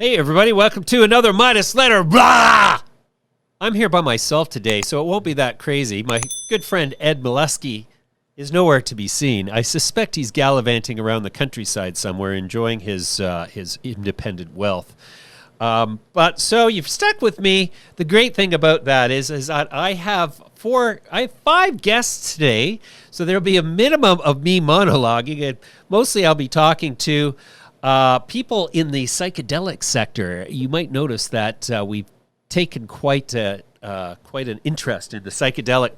Hey everybody, welcome to another Midas Letter RAW! I'm here by myself today, so it won't be that crazy. My good friend Ed Mileski is nowhere to be seen. I suspect he's gallivanting around the countryside somewhere, enjoying his independent wealth. But so you've stuck with me. The great thing about that is that I have 5 guests today, so there'll be a minimum of me monologuing, and mostly I'll be talking to people in the psychedelic sector. You might notice that we've taken quite an interest in the psychedelic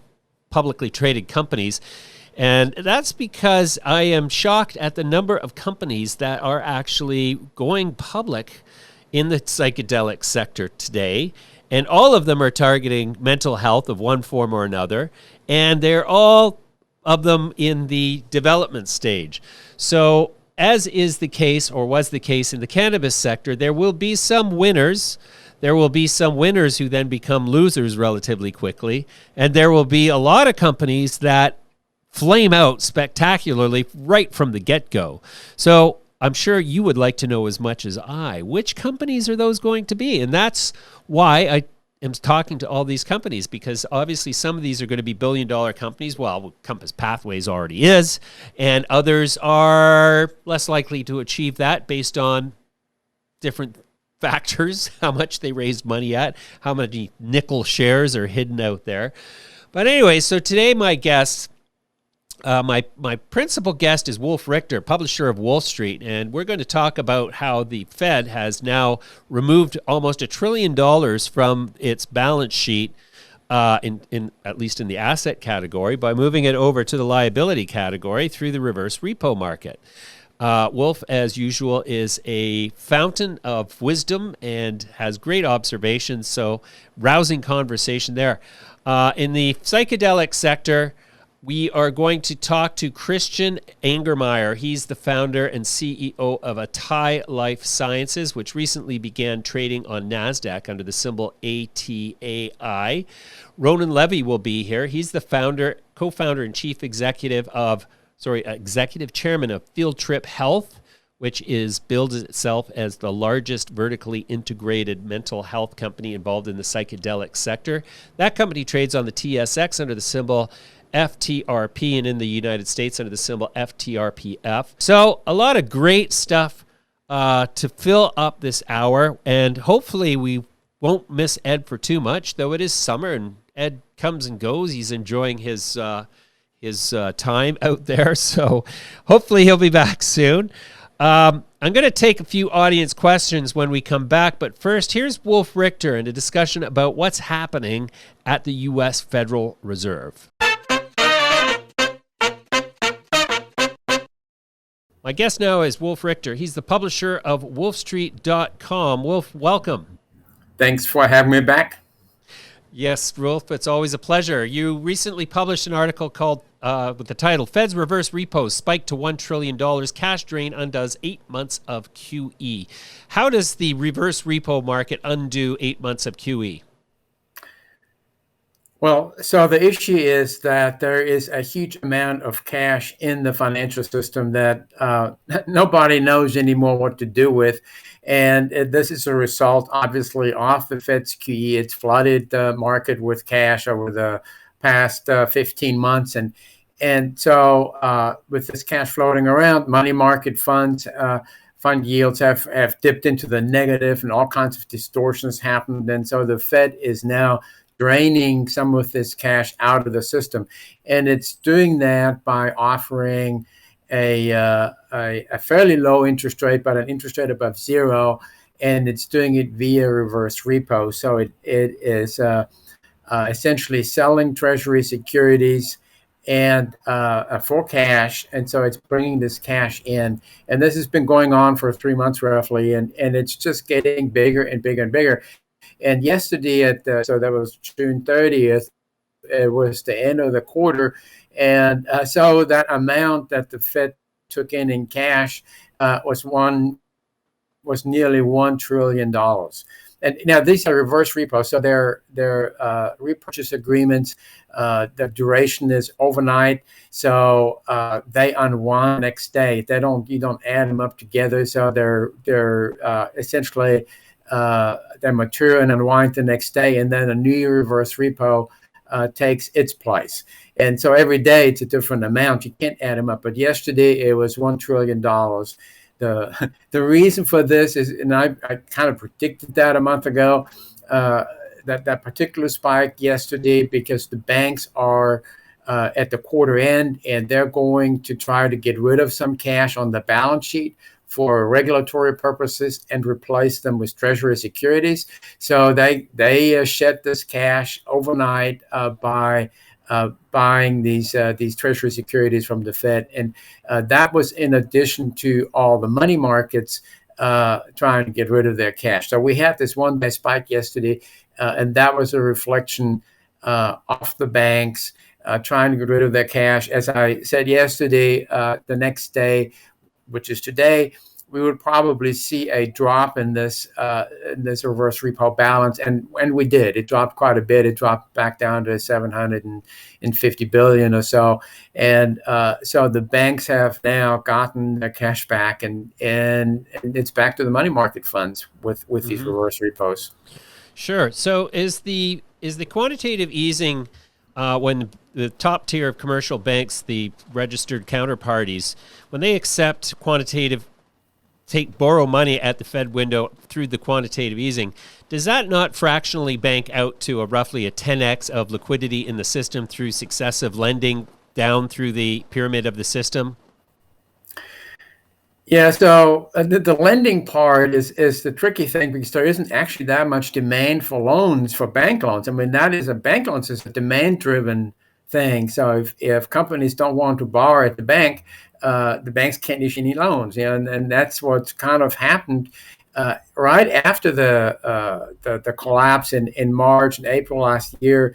publicly traded companies. And that's because I am shocked at the number of companies that are actually going public in the psychedelic sector today. And all of them are targeting mental health of one form or another. And they're all of them in the development stage. So as is the case, or was the case in the cannabis sector, there will be some winners. There will be some winners who then become losers relatively quickly. And there will be a lot of companies that flame out spectacularly right from the get-go. So I'm sure you would like to know as much as I. Which companies are those going to be? And that's why I am talking to all these companies, because obviously some of these are going to be billion-dollar companies. Well, Compass Pathways already is, and others are less likely to achieve that based on different factors, how much they raised money at, how many nickel shares are hidden out there. But anyway, so today my guests, my principal guest is Wolf Richter, publisher of Wolf Street, and we're going to talk about how the Fed has now removed almost $1 trillion from its balance sheet, in at least in the asset category, by moving it over to the liability category through the reverse repo market. Wolf, as usual, is a fountain of wisdom and has great observations, so rousing conversation there. In the psychedelic sector, we are going to talk to Christian Angermeyer. He's the founder and CEO of Atai Life Sciences, which recently began trading on NASDAQ under the symbol ATAI. Ronan Levy will be here. He's the co-founder and executive chairman of Field Trip Health, which bills itself as the largest vertically integrated mental health company involved in the psychedelic sector. That company trades on the TSX under the symbol FTRP, and in the United States under the symbol FTRPF. So a lot of great stuff to fill up this hour, and hopefully we won't miss Ed for too much, though it is summer and Ed comes and goes. He's enjoying his time out there, so hopefully he'll be back soon. I'm going to take a few audience questions when we come back, but first, here's Wolf Richter and a discussion about what's happening at the U.S. Federal Reserve. My guest now is Wolf Richter. He's the publisher of wolfstreet.com. Wolf, welcome. Thanks for having me back. Yes, Wolf, it's always a pleasure. You recently published an article called with the title, Fed's Reverse Repos Spike to $1 trillion, Cash Drain Undoes 8 months of QE. How does the reverse repo market undo 8 months of QE? Well, so the issue is that there is a huge amount of cash in the financial system that nobody knows anymore what to do with. And this is a result, obviously, of the Fed's QE. It's flooded the market with cash over the past 15 months. And so with this cash floating around, money market funds, fund yields have dipped into the negative, and all kinds of distortions happened. And so the Fed is now draining some of this cash out of the system. And it's doing that by offering a fairly low interest rate, but an interest rate above zero. And it's doing it via reverse repo. So it is essentially selling Treasury securities and for cash. And so it's bringing this cash in. And this has been going on for 3 months roughly. And it's just getting bigger and bigger and bigger. And yesterday, so that was June 30th, it was the end of the quarter. And so that amount that the Fed took in cash was nearly $1 trillion. and now these are reverse repos, so they're repurchase agreements. The duration is overnight, so they unwind next day. You don't add them up together, so they're essentially they mature and unwind the next day, and then a new reverse repo takes its place. And so every day it's a different amount. You can't add them up. But yesterday it was $1 trillion. The reason for this is, and I kind of predicted that a month ago, that particular spike yesterday, because the banks are at the quarter end, and they're going to try to get rid of some cash on the balance sheet for regulatory purposes and replace them with treasury securities. So they shed this cash overnight by buying these treasury securities from the Fed, and that was in addition to all the money markets trying to get rid of their cash. So we had this one-day spike yesterday, and that was a reflection of the banks trying to get rid of their cash. As I said yesterday, the next day, which is today, we would probably see a drop in this reverse repo balance, and we did. It dropped quite a bit. It dropped back down to 750 billion or so, and so the banks have now gotten their cash back, and it's back to the money market funds with these reverse repos. Sure. So is the quantitative easing when the top tier of commercial banks, the registered counterparties, when they accept borrow money at the Fed window through the quantitative easing, does that not fractionally bank out to roughly a 10x of liquidity in the system through successive lending down through the pyramid of the system? Yeah, so the lending part is the tricky thing, because there isn't actually that much demand for loans, for bank loans. I mean, bank loans is a demand-driven thing. So if companies don't want to borrow at the banks can't issue any loans, and that's what's kind of happened right after the collapse in March and April last year.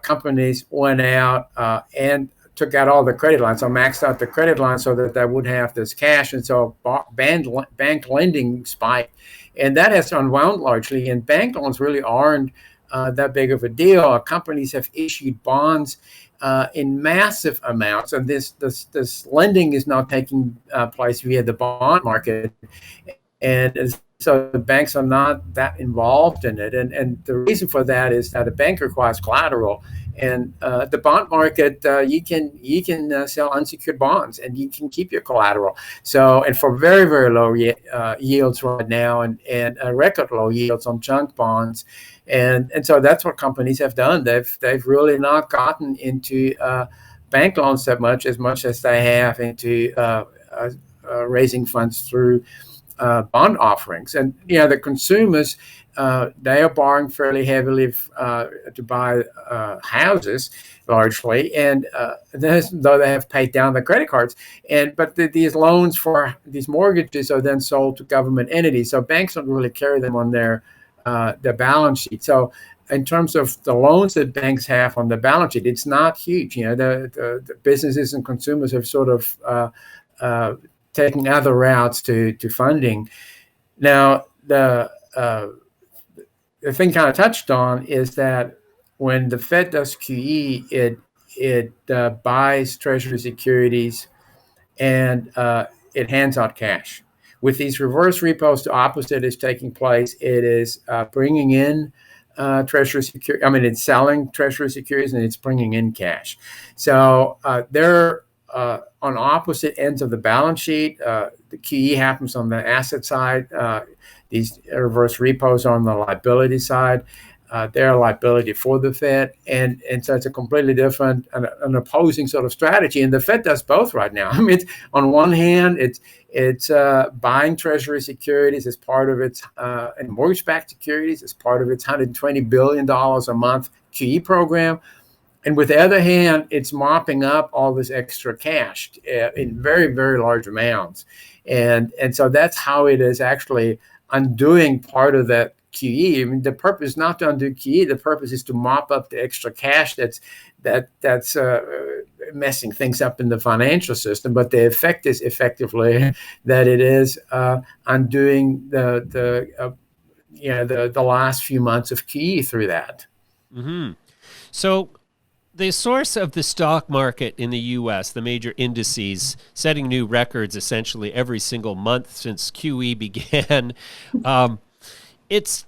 Companies went out and took out all the credit lines, so maxed out the credit line so that they would have this cash, and so bank lending spiked, and that has unwound largely. And bank loans really aren't that big of a deal. Companies have issued bonds in massive amounts, and this lending is now taking place via the bond market, and so the banks are not that involved in it. And the reason for that is that a bank requires collateral, and the bond market, you can sell unsecured bonds and you can keep your collateral. So, and for very, very low yields right now, and record low yields on junk bonds. And so that's what companies have done. They've really not gotten into bank loans that much as they have into raising funds through bond offerings. And the consumers, they are borrowing fairly heavily to buy houses largely, and though they have paid down their credit cards, but these loans for these mortgages are then sold to government entities, so banks don't really carry them on their balance sheet. So in terms of the loans that banks have on the balance sheet, it's not huge. The businesses and consumers have sort of taking other routes to funding. Now, the thing kind of touched on is that when the Fed does QE, it buys treasury securities and it hands out cash. With these reverse repos, the opposite is taking place. It is bringing in treasury securities. I mean, it's selling treasury securities and it's bringing in cash. So they're on opposite ends of the balance sheet. The QE happens on the asset side. These reverse repos are on the liability side. They're a liability for the Fed, and so it's a completely different, an opposing sort of strategy. And the Fed does both right now. I mean, on one hand, it's buying treasury securities as part of its and mortgage-backed securities as part of its $120 billion a month QE program. And with the other hand, it's mopping up all this extra cash in very, very large amounts. And so that's how it is actually undoing part of that QE. I mean, the purpose is not to undo QE. The purpose is to mop up the extra cash that's messing things up in the financial system. But the effect is effectively that it is undoing the the last few months of QE through that. Mm-hmm. So the source of the stock market in the U.S., the major indices, setting new records essentially every single month since QE began. Is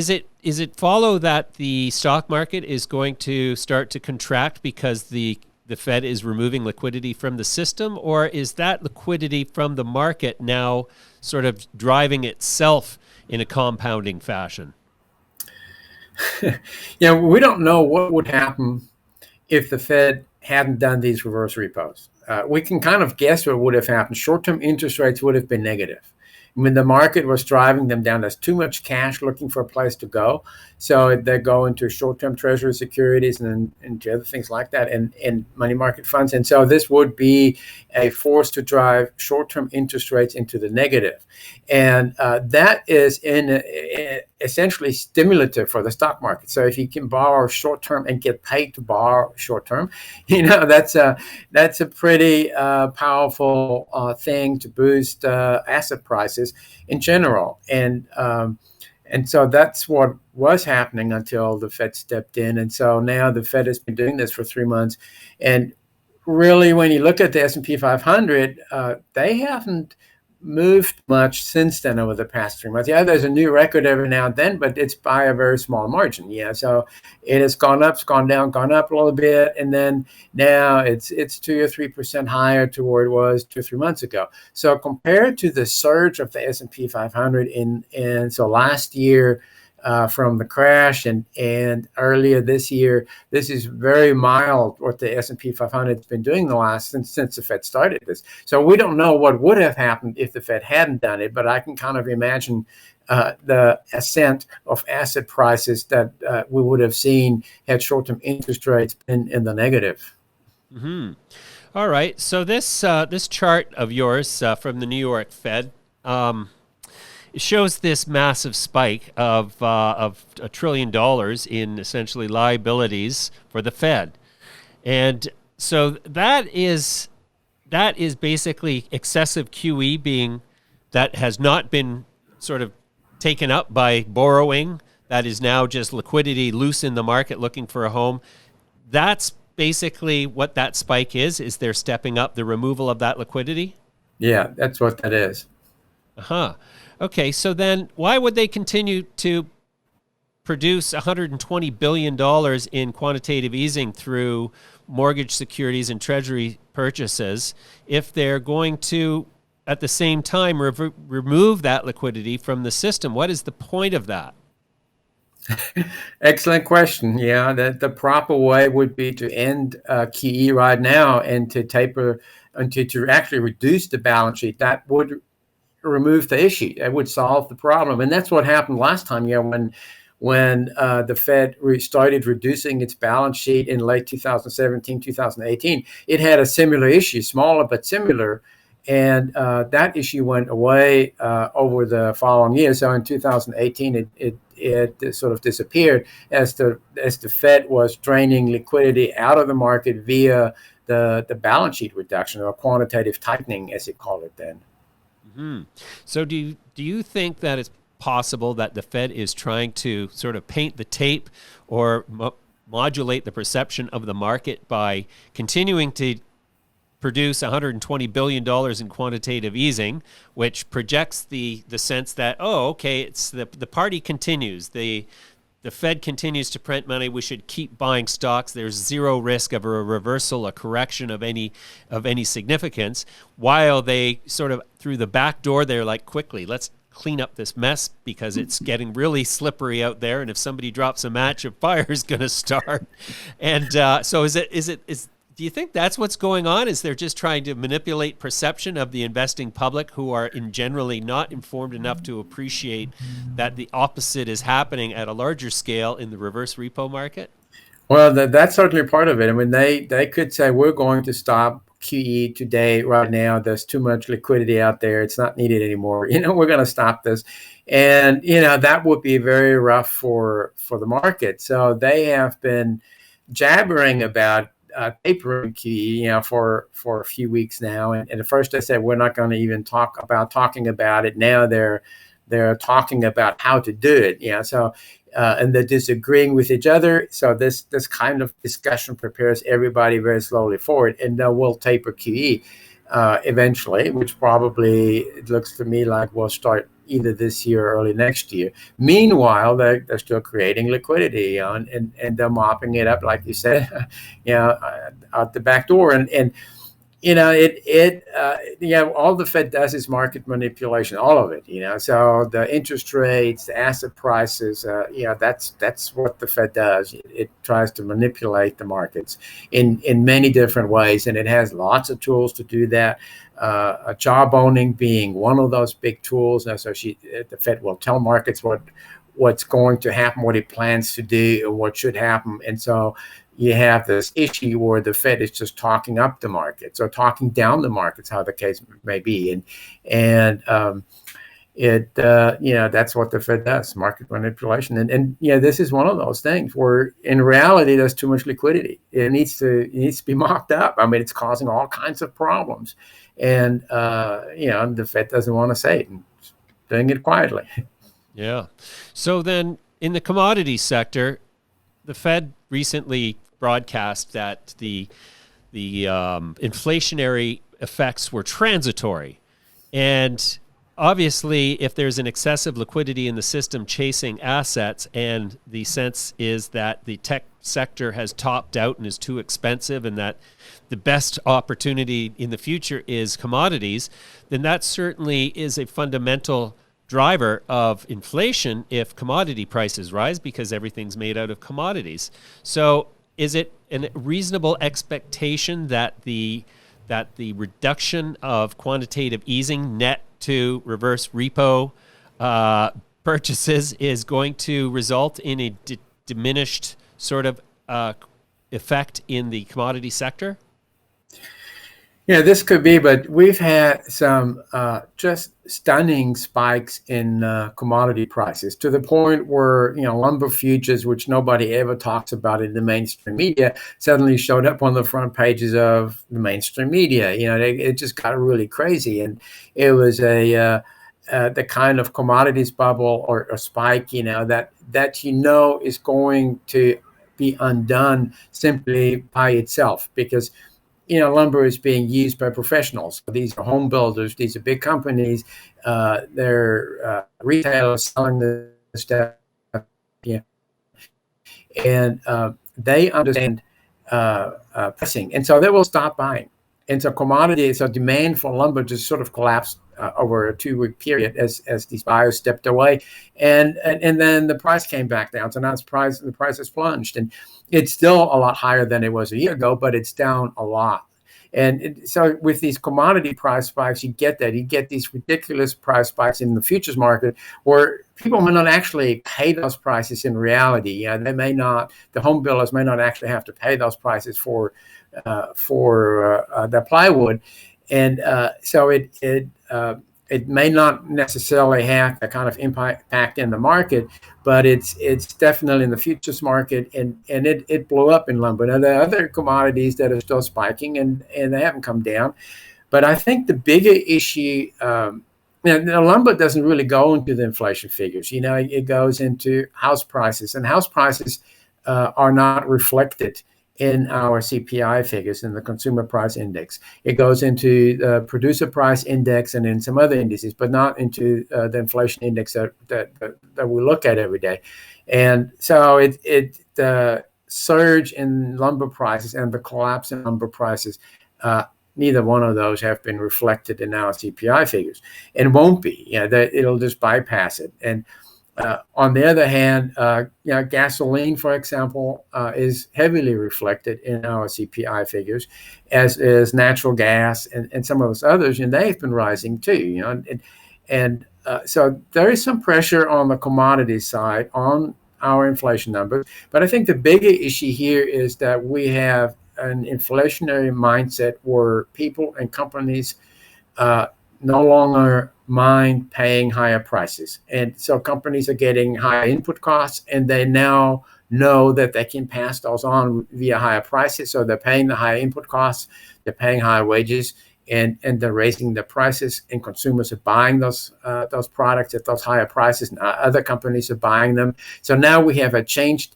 it follow that the stock market is going to start to contract because the Fed is removing liquidity from the system, or is that liquidity from the market now sort of driving itself in a compounding fashion? We don't know what would happen if the Fed hadn't done these reverse repos. We can kind of guess what would have happened. Short-term interest rates would have been negative. When the market was driving them down, there's too much cash looking for a place to go. So they go into short-term treasury securities and into other things like that and money market funds. And so this would be a force to drive short-term interest rates into the negative. And that is essentially stimulative for the stock market. So if you can borrow short-term and get paid to borrow short-term, that's a pretty powerful thing to boost asset prices in general. And so that's what was happening until the Fed stepped in. And so now the Fed has been doing this for 3 months. And really, when you look at the S&P 500, they haven't moved much since then over the past 3 months. Yeah, there's a new record every now and then, but it's by a very small margin. Yeah, so it has gone up, it's gone down, gone up a little bit, and then now it's 2 or 3% higher to where it was 2 or 3 months ago. So compared to the surge of the S&P 500 so last year, from the crash and earlier this year, this is very mild what the S&P 500 has been doing since the Fed started this. So we don't know what would have happened if the Fed hadn't done it, but I can kind of imagine the ascent of asset prices that we would have seen had short-term interest rates been in the negative. Mm-hmm. All right. So this chart of yours from the New York Fed. It shows this massive spike of $1 trillion in essentially liabilities for the Fed, and so that is basically excessive QE being that has not been sort of taken up by borrowing. That is now just liquidity loose in the market looking for a home. That's basically what that spike is. Is they're stepping up the removal of that liquidity? Yeah, that's what that is. Uh-huh. Okay, so then why would they continue to produce $120 billion in quantitative easing through mortgage securities and treasury purchases if they're going to, at the same time, remove that liquidity from the system? What is the point of that? Excellent question. Yeah, the proper way would be to end QE right now and to taper and to actually reduce the balance sheet. That would remove the issue. It would solve the problem. And that's what happened last time, when the Fed started reducing its balance sheet in late 2017, 2018. It had a similar issue, smaller but similar. And that issue went away over the following year. So in 2018, it sort of disappeared as the Fed was draining liquidity out of the market via the balance sheet reduction, or quantitative tightening, as they call it then. Mm-hmm. So do you think that it's possible that the Fed is trying to sort of paint the tape or modulate the perception of the market by continuing to produce $120 billion in quantitative easing, which projects the sense that, it's the party continues. The Fed continues to print money. We should keep buying stocks. There's zero risk of a reversal, a correction of any significance. While they sort of through the back door, they're like, quickly, let's clean up this mess because it's getting really slippery out there. And if somebody drops a match, a fire is going to start. And so do you think that's what's going on? Is they're just trying to manipulate perception of the investing public, who are in generally not informed enough to appreciate that the opposite is happening at a larger scale in the reverse repo market? Well, that's certainly part of it. I mean, they could say, we're going to stop QE today, right now. There's too much liquidity out there. It's not needed anymore. We're going to stop this. And, that would be very rough for the market. So they have been jabbering about tapering QE, for a few weeks now. And at first they said, we're not going to even talking about it. Now they're they're talking about how to do it. So and they're disagreeing with each other. So this kind of discussion prepares everybody very slowly for it, and then we'll taper QE eventually, which probably it looks to me like will start either this year or early next year. Meanwhile, they're still creating liquidity, and they're mopping it up, like you said, out the back door, and all the Fed does is market manipulation, all of it, so the interest rates, the asset prices, that's what the Fed does. It tries to manipulate the markets in many different ways, and it has lots of tools to do that. Job owning being one of those big tools. And so the Fed will tell markets what's going to happen, what it plans to do, and what should happen. And so you have this issue where the Fed is just talking up the markets or talking down the markets, how the case may be, and that's what the Fed does, market manipulation. And this is one of those things where in reality there's too much liquidity. It needs to be mopped up. I mean, it's causing all kinds of problems, and the Fed doesn't want to say it and doing it quietly. Yeah. So then in the commodity sector, the Fed recently broadcast that the inflationary effects were transitory. And obviously, if there's an excessive liquidity in the system chasing assets, and the sense is that the tech sector has topped out and is too expensive, and that the best opportunity in the future is commodities, then that certainly is a fundamental driver of inflation if commodity prices rise, because everything's made out of commodities. So is it a reasonable expectation that the reduction of quantitative easing net to reverse repo purchases is going to result in a diminished sort of effect in the commodity sector? Yeah, this could be, but we've had some just stunning spikes in commodity prices, to the point where lumber futures, which nobody ever talks about in the mainstream media, suddenly showed up on the front pages of the mainstream media. It just got really crazy, and it was the kind of commodities bubble or spike, that is going to be undone simply by itself, because lumber is being used by professionals. These are home builders. These are big companies. They're retailers selling the stuff. And they understand pricing. And so they will stop buying. And so demand for lumber just sort of collapsed over a 2-week period as these buyers stepped away. And then the price came back down. So now the price has plunged. And it's still a lot higher than it was a year ago, but it's down a lot. And so with these commodity price spikes, you get these ridiculous price spikes in the futures market where people may not actually pay those prices in reality. The home builders may not actually have to pay those prices for the plywood. And so it may not necessarily have a kind of impact in the market, but it's definitely in the futures market, and it blew up in lumber. Now, there are other commodities that are still spiking, and they haven't come down. But I think the bigger issue, lumber doesn't really go into the inflation figures. It goes into house prices, and house prices are not reflected in our CPI figures, in the consumer price index. It goes into the producer price index and in some other indices, but not into the inflation index that we look at every day. And so the surge in lumber prices and the collapse in lumber prices, neither one of those have been reflected in our CPI figures, and won't be. It'll just bypass it. And on the other hand, gasoline, for example, is heavily reflected in our CPI figures, as is natural gas and some of those others, and they've been rising too. So there is some pressure on the commodity side on our inflation numbers. But I think the bigger issue here is that we have an inflationary mindset where people and companies no longer mind paying higher prices. And so companies are getting higher input costs, and they now know that they can pass those on via higher prices. So they're paying the higher input costs, they're paying higher wages, and they're raising the prices, and consumers are buying those products at those higher prices, and other companies are buying them. So now we have a changed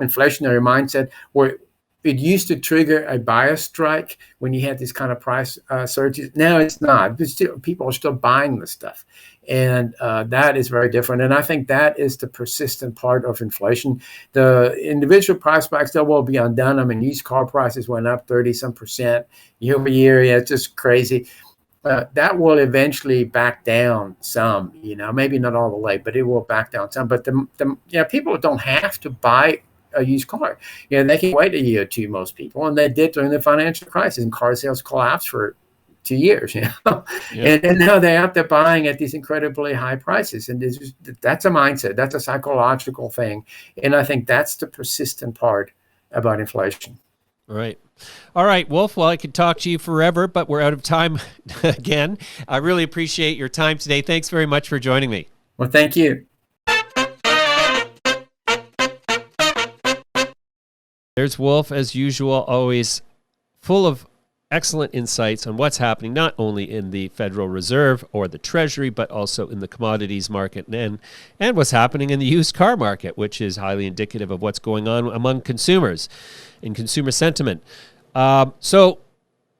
inflationary mindset where it used to trigger a buyer's strike when you had these kind of price surges. Now it's not. But still, people are still buying the stuff. And that is very different. And I think that is the persistent part of inflation. The individual price spikes, they will be undone. I mean, used car prices went up 30-some% year over year. Yeah, it's just crazy. That will eventually back down some, maybe not all the way, but it will back down some. But people don't have to buy a used car. They can wait a year or two, most people, and they did during the financial crisis, and car sales collapsed for 2 years. Yeah. And now they're out there buying at these incredibly high prices, and that's a mindset, that's a psychological thing, and I think that's the persistent part about inflation. Right. All right, Wolf. Well, I could talk to you forever, but we're out of time again. I really appreciate your time today. Thanks very much for joining me. Well, thank you. There's Wolf, as usual, always full of excellent insights on what's happening not only in the Federal Reserve or the Treasury, but also in the commodities market and what's happening in the used car market, which is highly indicative of what's going on among consumers and consumer sentiment. So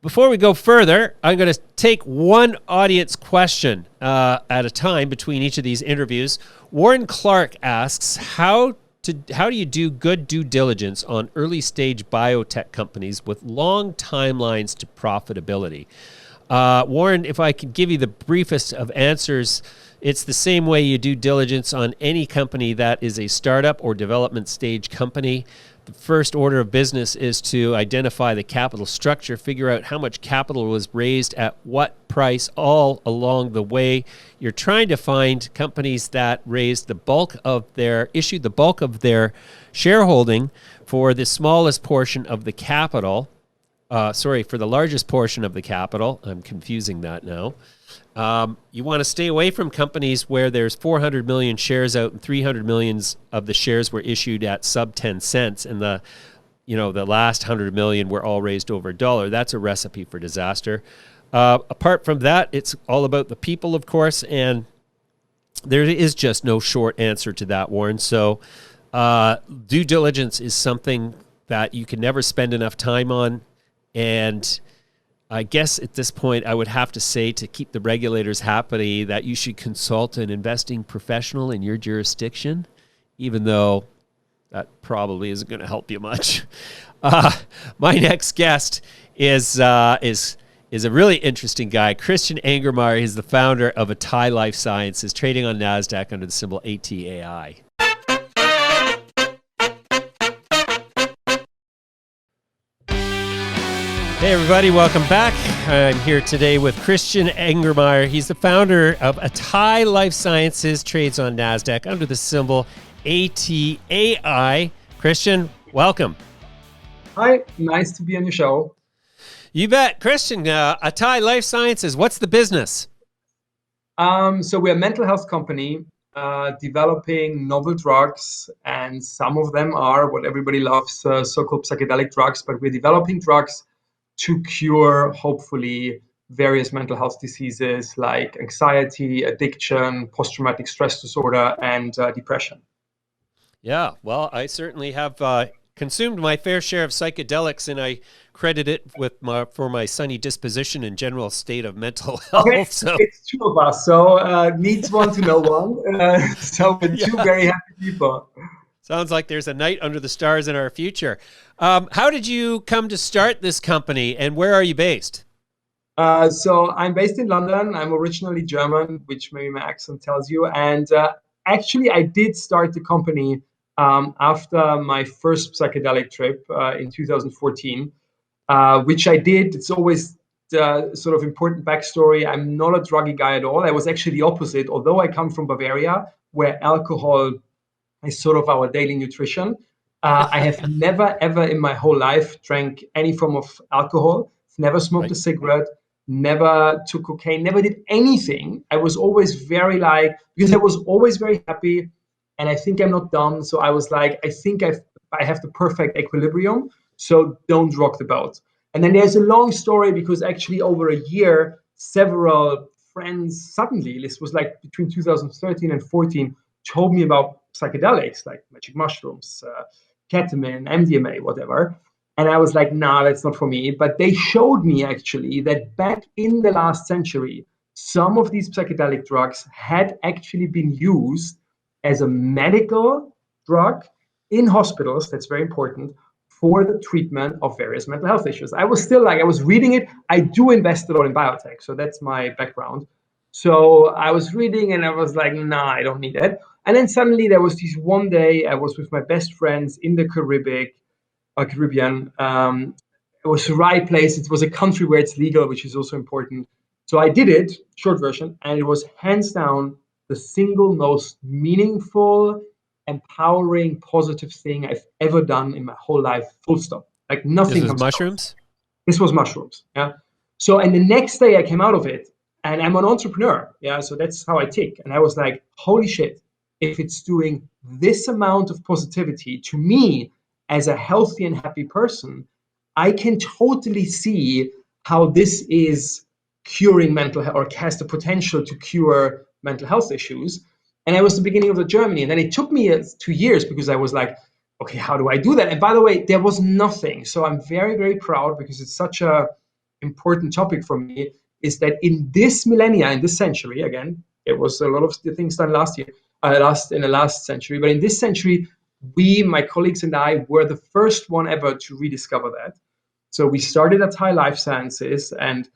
before we go further, I'm going to take one audience question at a time between each of these interviews. Warren Clark asks, how do you do good due diligence on early stage biotech companies with long timelines to profitability? Warren, if I could give you the briefest of answers, it's the same way you do diligence on any company that is a startup or development stage company. The first order of business is to identify the capital structure, figure out how much capital was raised at what price all along the way. You're trying to find companies that issued the bulk of their shareholding for the smallest portion of the capital. For the largest portion of the capital. I'm confusing that now. You want to stay away from companies where there's 400 million shares out and 300 millions of the shares were issued at sub 10 cents, and the last 100 million were all raised over $1. That's a recipe for disaster. Apart from that, it's all about the people, of course, and there is just no short answer to that, Warren. So due diligence is something that you can never spend enough time on, and I guess at this point, I would have to say, to keep the regulators happy, that you should consult an investing professional in your jurisdiction, even though that probably isn't going to help you much. My next guest is a really interesting guy, Christian Angermeyer. He's the founder of Atai Life Sciences, trading on NASDAQ under the symbol ATAI. Hey everybody, welcome back. I'm here today with Christian Angermeyer. He's the founder of Atai Life Sciences, trades on NASDAQ under the symbol ATAI. Christian, welcome. Hi, nice to be on your show. You bet. Christian, Atai Life Sciences, what's the business? So we're a mental health company developing novel drugs, and some of them are what everybody loves, so-called psychedelic drugs, but we're developing drugs to cure, hopefully, various mental health diseases like anxiety, addiction, post-traumatic stress disorder, and depression. Yeah, well, I certainly have consumed my fair share of psychedelics, and I credit it for my sunny disposition and general state of mental health. Okay, so it's two of us, so needs one to know one. So we're two very happy people. Sounds like there's a night under the stars in our future. How did you come to start this company, and where are you based? So I'm based in London. I'm originally German, which maybe my accent tells you. And actually, I did start the company after my first psychedelic trip in 2014, which I did. It's always the sort of important backstory. I'm not a druggy guy at all. I was actually the opposite. Although I come from Bavaria, where alcohol is sort of our daily nutrition. I have never, ever in my whole life drank any form of alcohol, never smoked a cigarette, never took cocaine, never did anything. I was always because I was always very happy, and I think I'm not dumb. So I was like, I think I have the perfect equilibrium, so don't rock the boat. And then there's a long story because actually over a year, several friends suddenly, this was like between 2013 and 14, told me about psychedelics like magic mushrooms, ketamine, MDMA, whatever. And I was like, nah, that's not for me. But they showed me actually that back in the last century, some of these psychedelic drugs had actually been used as a medical drug in hospitals. That's very important for the treatment of various mental health issues. I was still like, I was reading it. I do invest a lot in biotech, so that's my background. So I was reading and I was like, nah, I don't need it. And then suddenly there was this one day I was with my best friends in the Caribbean. It was the right place. It was a country where it's legal, which is also important. So I did it, short version, and it was hands down the single most meaningful, empowering, positive thing I've ever done in my whole life, full stop. Like This nothing was comes close. mushrooms? This was mushrooms. Yeah. So, and the next day I came out of it and I'm an entrepreneur. Yeah. So that's how I tick. And I was like, holy shit, if it's doing this amount of positivity to me as a healthy and happy person, I can totally see how this is curing mental health or has the potential to cure mental health issues. And I was the beginning of the journey. And then it took me 2 years because I was like, okay, how do I do that? And by the way, there was nothing. So I'm very, very proud because it's such a important topic for me, is that in this millennia, in this century, again, it was a lot of the things done in the last century, but in this century, we, my colleagues and I, were the first one ever to rediscover that. So we started at Atai Life Sciences, and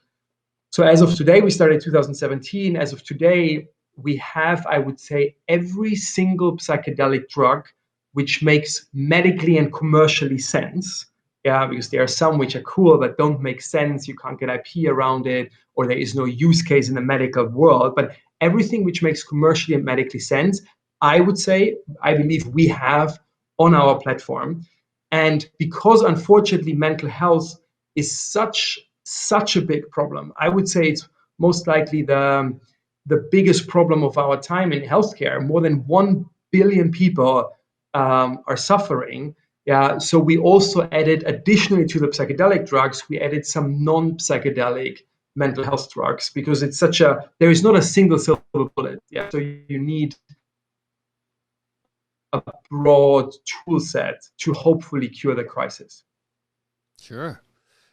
so as of today, we started in 2017. As of today, we have, I would say, every single psychedelic drug which makes medically and commercially sense. Yeah, because there are some which are cool but don't make sense. You can't get IP around it, or there is no use case in the medical world. But everything which makes commercially and medically sense, I would say, I believe we have on our platform. And because unfortunately mental health is such a big problem, I would say it's most likely the biggest problem of our time in healthcare. More than 1 billion people are suffering. Yeah, so we also added, additionally to the psychedelic drugs, we added some non-psychedelic mental health drugs because it's there is not a single silver bullet. Yeah, so you need a broad tool set to hopefully cure the crisis. Sure.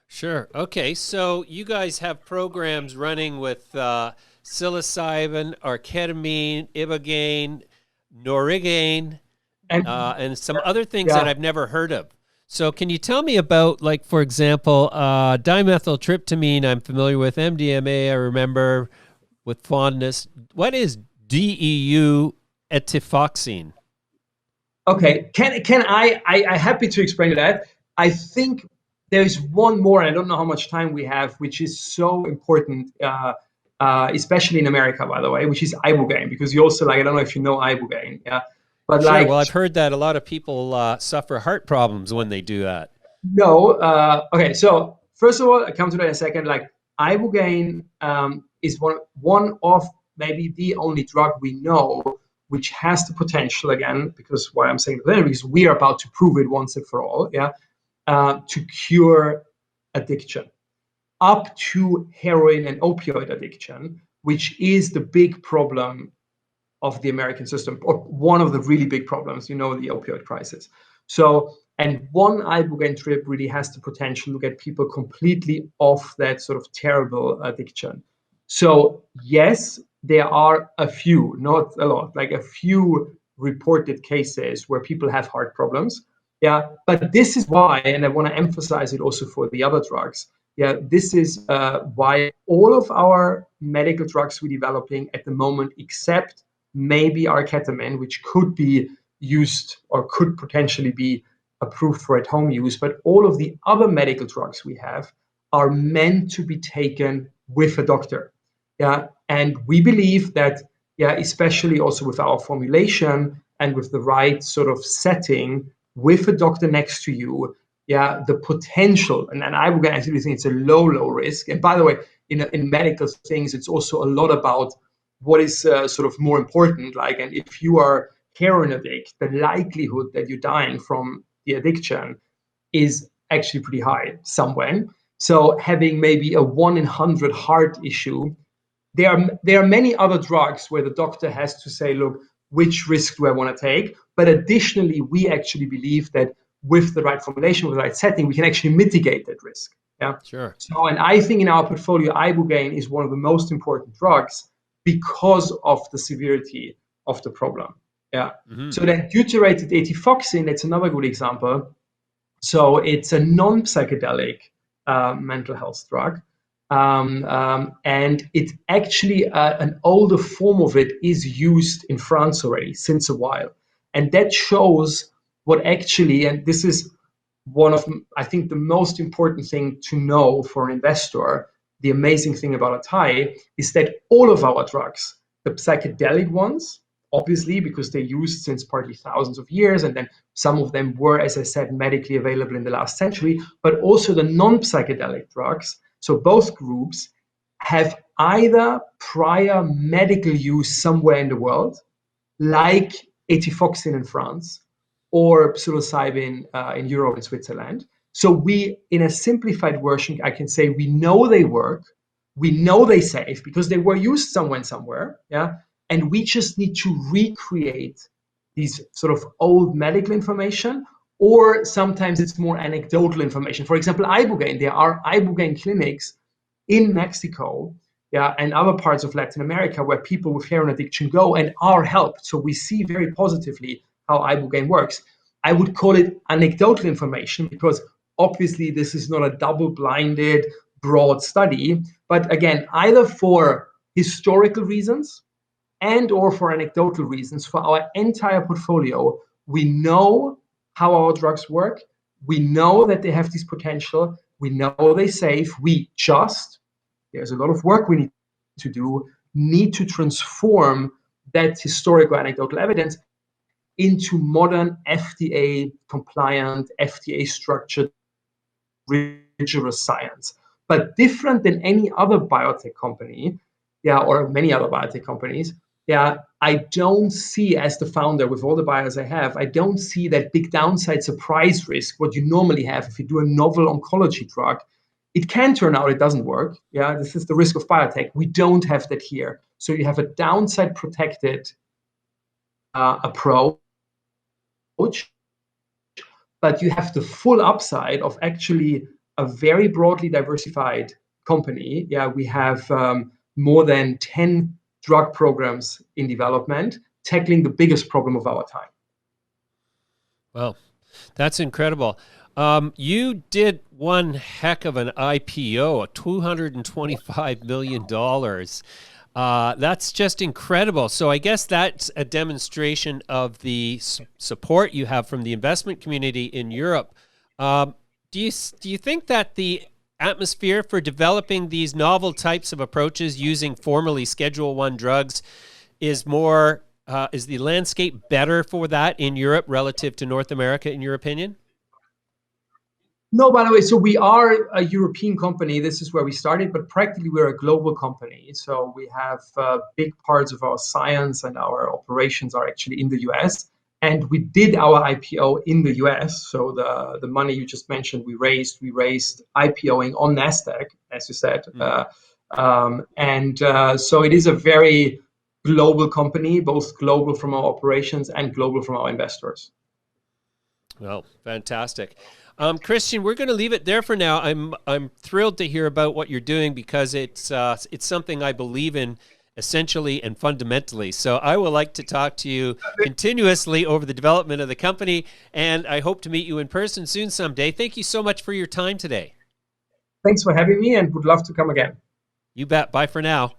Sure. Okay. So you guys have programs running with psilocybin, or ketamine, ibogaine, norigaine, and some other things that I've never heard of. So can you tell me about, like, for example, dimethyltryptamine? I'm familiar with MDMA. I remember with fondness. What is DEU etifoxine? Okay, I happy to explain that. I think there's one more, and I don't know how much time we have, which is so important, especially in America, by the way, which is ibogaine, because you also, like, I don't know if you know ibogaine, yeah, but Sure. like, Well, I've heard that a lot of people suffer heart problems when they do that. no, okay, so first of all, I come to that in a second. Like, ibogaine is one of maybe the only drug we know which has the potential, again, because why I'm saying that, because we are about to prove it once and for all, yeah, to cure addiction, up to heroin and opioid addiction, which is the big problem of the American system, or one of the really big problems, the opioid crisis. So, and one ibogaine trip really has the potential to get people completely off that sort of terrible addiction. So, yes, there are a few, not a lot, like a few reported cases where people have heart problems. Yeah, but this is why, and I want to emphasize it also for the other drugs. Yeah, this is why all of our medical drugs we're developing at the moment, except maybe our ketamine, which could be used or could potentially be approved for at-home use, but all of the other medical drugs we have are meant to be taken with a doctor. Yeah, and we believe that, yeah, especially also with our formulation and with the right sort of setting with a doctor next to you, yeah, the potential, and I would actually think it's a low risk. And by the way, in medical things, it's also a lot about what is sort of more important. Like, and if you are heroin addict, the likelihood that you're dying from the addiction is actually pretty high somewhere. So having maybe a 1 in 100 heart issue, there are many other drugs where the doctor has to say, look, which risk do I want to take? But additionally, we actually believe that with the right formulation, with the right setting, we can actually mitigate that risk. Yeah. Sure. So, and I think in our portfolio, ibogaine is one of the most important drugs because of the severity of the problem. Yeah. Mm-hmm. So then deuterated etifoxine, that's another good example. So it's a non-psychedelic mental health drug. And it's actually an older form of it is used in France already since a while. And that shows what actually, and this is one of, I think, the most important thing to know for an investor. The amazing thing about Atai is that all of our drugs, the psychedelic ones, obviously, because they're used since partly thousands of years, and then some of them were, as I said, medically available in the last century, but also the non-psychedelic drugs. So both groups have either prior medical use somewhere in the world, like etifoxine in France, or psilocybin in Europe and Switzerland. So we, in a simplified version, I can say we know they work, we know they save because they were used somewhere, yeah. And we just need to recreate these sort of old medical information, or sometimes it's more anecdotal information. For example, ibogaine. There are ibogaine clinics in Mexico, yeah, and other parts of Latin America where people with heroin addiction go and are helped. So we see very positively how ibogaine works. I would call it anecdotal information because obviously this is not a double-blinded, broad study. But again, either for historical reasons and or for anecdotal reasons, for our entire portfolio, we know how our drugs work. We know that they have this potential. We know they save. There's a lot of work we need to transform that historical anecdotal evidence into modern FDA compliant, FDA structured, rigorous science. But different than any other biotech company, yeah, or many other biotech companies, yeah, I don't see, as the founder with all the buyers I have, I don't see that big downside surprise risk, what you normally have if you do a novel oncology drug. It can turn out it doesn't work. Yeah, this is the risk of biotech. We don't have that here. So you have a downside protected approach, but you have the full upside of actually a very broadly diversified company. Yeah, we have more than 10 drug programs in development, tackling the biggest problem of our time. Well, that's incredible. You did one heck of an IPO, $225 million. That's just incredible. So I guess that's a demonstration of the support you have from the investment community in Europe. Do you think that the atmosphere for developing these novel types of approaches using formerly Schedule I drugs is more, is the landscape better for that in Europe relative to North America, in your opinion? No, by the way, so we are a European company. This is where we started, but practically we're a global company. So we have big parts of our science and our operations are actually in the US. And we did our IPO in the US. So the money you just mentioned, we raised IPOing on NASDAQ, as you said. So it is a very global company, both global from our operations and global from our investors. Well, fantastic. Christian, we're going to leave it there for now. I'm thrilled to hear about what you're doing because it's something I believe in essentially and fundamentally. So I would like to talk to you continuously over the development of the company, and I hope to meet you in person soon someday. Thank you so much for your time today. Thanks for having me, and would love to come again. You bet. Bye for now.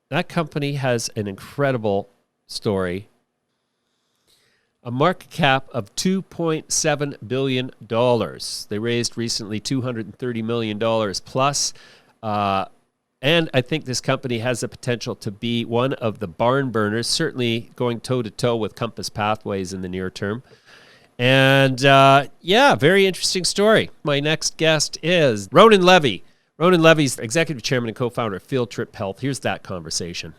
That company has an incredible story. A market cap of $2.7 billion. They raised recently $230 million plus. And I think this company has the potential to be one of the barn burners, certainly going toe-to-toe with Compass Pathways in the near term. And very interesting story. My next guest is Ronan Levy. Ronan Levy's executive chairman and co-founder of Field Trip Health. Here's that conversation.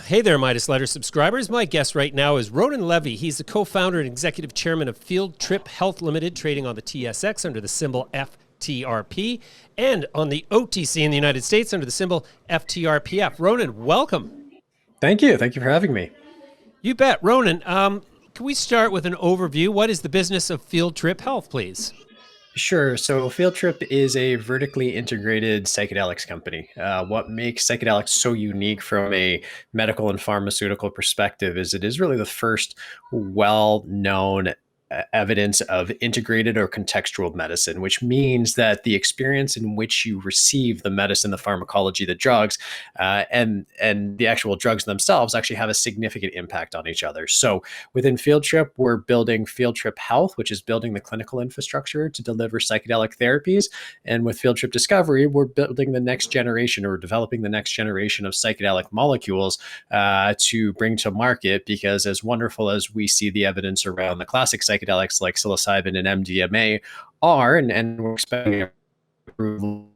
Hey there, Midas Letter subscribers. My guest right now is Ronan Levy. He's the co-founder and executive chairman of Field Trip Health Limited, trading on the TSX under the symbol FTRP, and on the OTC in the United States under the symbol FTRPF. Ronan, welcome. Thank you. Thank you for having me. You bet. Ronan, can we start with an overview? What is the business of Field Trip Health, please? Sure. So Field Trip is a vertically integrated psychedelics company. What makes psychedelics so unique from a medical and pharmaceutical perspective is it is really the first well-known evidence of integrated or contextual medicine, which means that the experience in which you receive the medicine, the pharmacology, the drugs, and the actual drugs themselves actually have a significant impact on each other. So within Field Trip, we're building Field Trip Health, which is building the clinical infrastructure to deliver psychedelic therapies. And with Field Trip Discovery, we're building the next generation or developing the next generation of psychedelic molecules to bring to market, because as wonderful as we see the evidence around the classic psychedelics like psilocybin and MDMA are, and we're expecting approval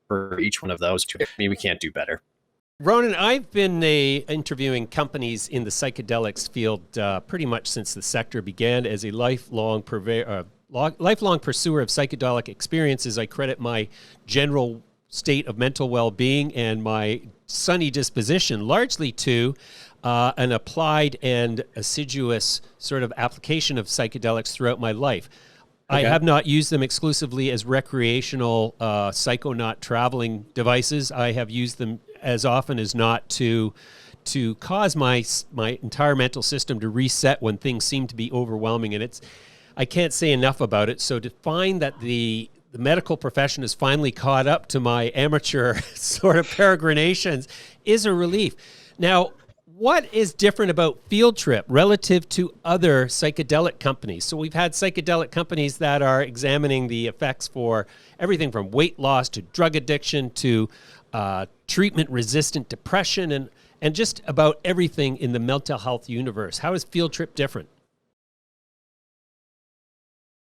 for each one of those. I mean, we can't do better. Ronan, I've been interviewing companies in the psychedelics field pretty much since the sector began. As a lifelong pursuer of psychedelic experiences, I credit my general state of mental well-being and my sunny disposition largely to an applied and assiduous sort of application of psychedelics throughout my life. Okay. I have not used them exclusively as recreational psychonaut traveling devices. I have used them as often as not to cause my entire mental system to reset when things seem to be overwhelming. And I can't say enough about it. So to find that the medical profession has finally caught up to my amateur sort of peregrinations is a relief. Now, what is different about Field Trip relative to other psychedelic companies? So we've had psychedelic companies that are examining the effects for everything from weight loss to drug addiction to treatment-resistant depression and just about everything in the mental health universe. How is Field Trip different?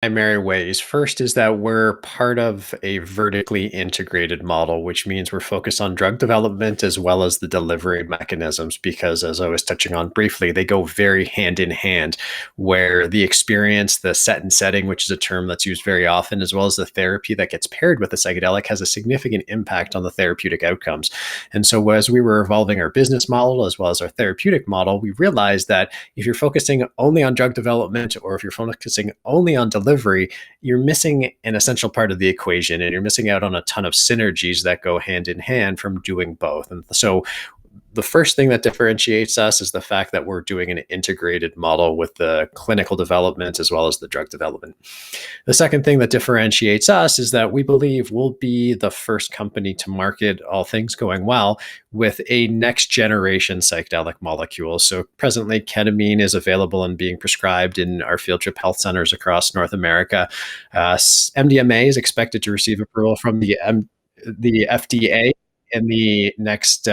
Primary ways. First is that we're part of a vertically integrated model, which means we're focused on drug development as well as the delivery mechanisms, because as I was touching on briefly, they go very hand in hand, where the experience, the set and setting, which is a term that's used very often, as well as the therapy that gets paired with the psychedelic has a significant impact on the therapeutic outcomes. And so as we were evolving our business model as well as our therapeutic model, we realized that if you're focusing only on drug development or if you're focusing only on delivery, you're missing an essential part of the equation, and you're missing out on a ton of synergies that go hand in hand from doing both. And so the first thing that differentiates us is the fact that we're doing an integrated model with the clinical development as well as the drug development. The second thing that differentiates us is that we believe we'll be the first company to market, all things going well, with a next generation psychedelic molecule. So presently, ketamine is available and being prescribed in our Field Trip Health centers across North America. MDMA is expected to receive approval from the FDA in the next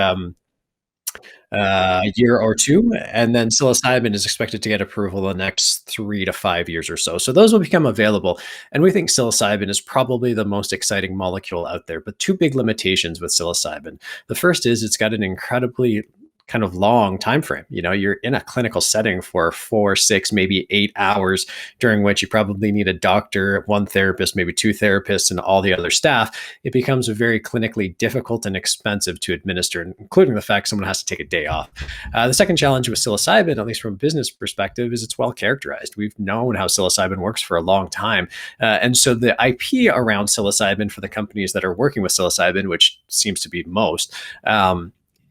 year or two, and then psilocybin is expected to get approval in the next 3 to 5 years or so. So those will become available, and we think psilocybin is probably the most exciting molecule out there. But two big limitations with psilocybin. The first is it's got an incredibly kind of long time frame. You know, you're in a clinical setting for 4, 6, maybe 8 hours, during which you probably need a doctor, one therapist, maybe 2 therapists, and all the other staff. It becomes very clinically difficult and expensive to administer, including the fact someone has to take a day off. The second challenge with psilocybin, at least from a business perspective, is it's well characterized. We've known how psilocybin works for a long time. And so the IP around psilocybin for the companies that are working with psilocybin, which seems to be most,